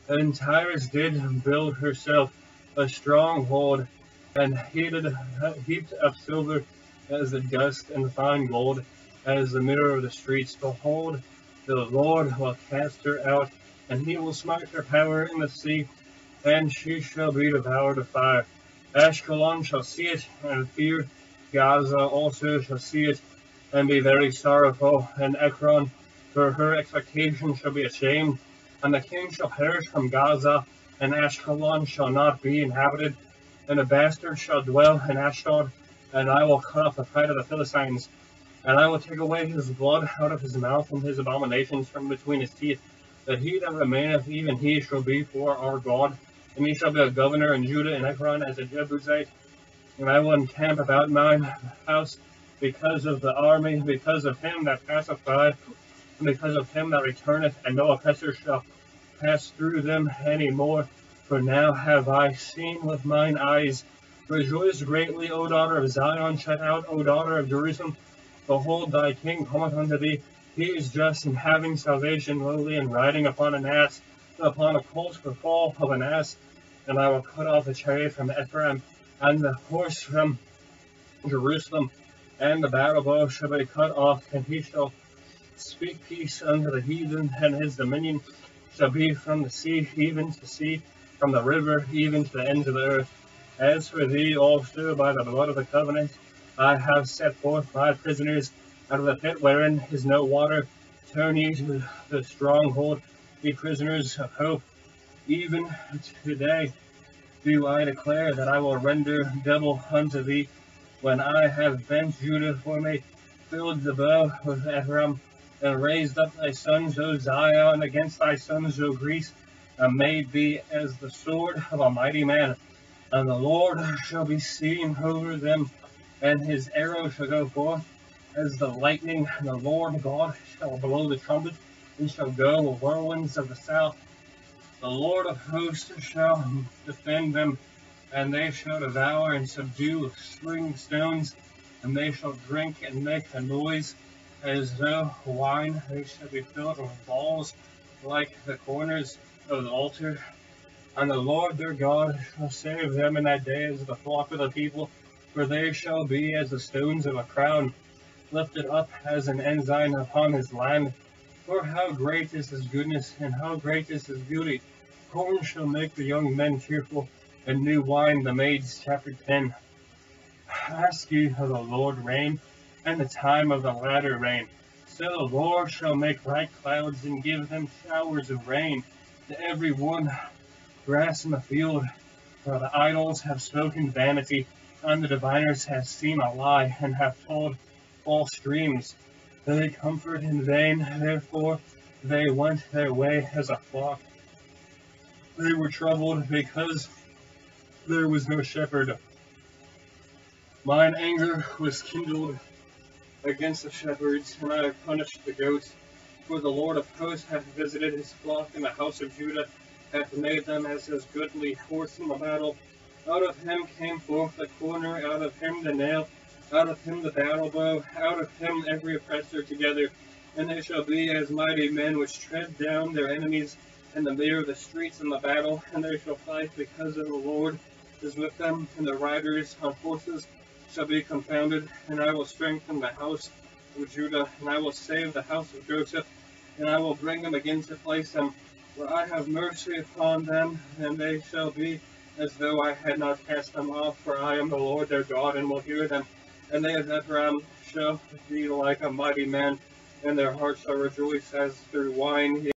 And Tyrus did build herself a stronghold, and heaped up silver as the dust, and fine gold as the mirror of the streets. Behold, the Lord will cast her out, and he will smite her power in the sea, and she shall be devoured of fire. Ashkelon shall see it, and fear. Gaza also shall see it, and be very sorrowful. And Ekron, for her expectation, shall be ashamed. And the king shall perish from Gaza, and Ashkelon shall not be inhabited. And a bastard shall dwell in Ashdod, and I will cut off the pride of the Philistines. And I will take away his blood out of his mouth, and his abominations from between his teeth, that he that remaineth, even he shall be for our God. And he shall be a governor in Judah and Ekron as a Jebusite. And I will encamp about mine house because of the army, because of him that passeth by, and because of him that returneth, and no oppressor shall pass through them any more. For now have I seen with mine eyes. Rejoice greatly, O daughter of Zion. Shout out, O daughter of Jerusalem. Behold, thy king cometh unto thee. He is just and having salvation, lowly, and riding upon an ass, upon a colt for fall of an ass. And I will cut off the chariot from Ephraim, and the horse from Jerusalem, and the battle bow shall be cut off, and he shall speak peace unto the heathen, and his dominion shall be from the sea even to sea, from the river even to the ends of the earth. As for thee also, by the blood of the covenant, I have set forth my prisoners out of the pit wherein is no water. Turn ye to the stronghold, ye prisoners of hope. Even today do I declare that I will render double unto thee, when I have bent Judah for me, filled the bow with Ephraim, and raised up thy sons, O Zion, against thy sons, O Greece, and made thee as the sword of a mighty man. And the Lord shall be seen over them, and his arrow shall go forth as the lightning, and the Lord God shall blow the trumpet, and shall go with whirlwinds of the south. The Lord of hosts shall defend them, and they shall devour and subdue with sling stones, and they shall drink and make a noise as though wine. They shall be filled with balls like the corners of the altar. And the Lord their God shall save them in that day as the flock of the people, for they shall be as the stones of a crown, lifted up as an ensign upon his land. For how great is his goodness, and how great is his beauty! Corn shall make the young men cheerful, and new wine the maids. Chapter 10. Ask ye of the Lord rain, and the time of the latter rain. So the Lord shall make bright clouds, and give them showers of rain to every one grass in the field. For the idols have spoken vanity, and the diviners have seen a lie, and have told false dreams. They comfort in vain, therefore they went their way as a flock. They were troubled because there was no shepherd. Mine anger was kindled against the shepherds, and I have punished the goats. For the Lord of hosts hath visited his flock, and the house of Judah hath made them as his goodly horse in the battle. Out of him came forth the corner, out of him the nail, out of him the battle bow, out of him every oppressor together. And they shall be as mighty men which tread down their enemies in the mirror of the streets in the battle, and they shall fight because of the Lord is with them, and the riders on horses shall be confounded. And I will strengthen the house of Judah, and I will save the house of Joseph, and I will bring them again to place them, for I have mercy upon them, and they shall be as though I had not cast them off, for I am the Lord their God, and will hear them. And they of Ephraim shall be like a mighty man, and their hearts shall rejoice as through wine.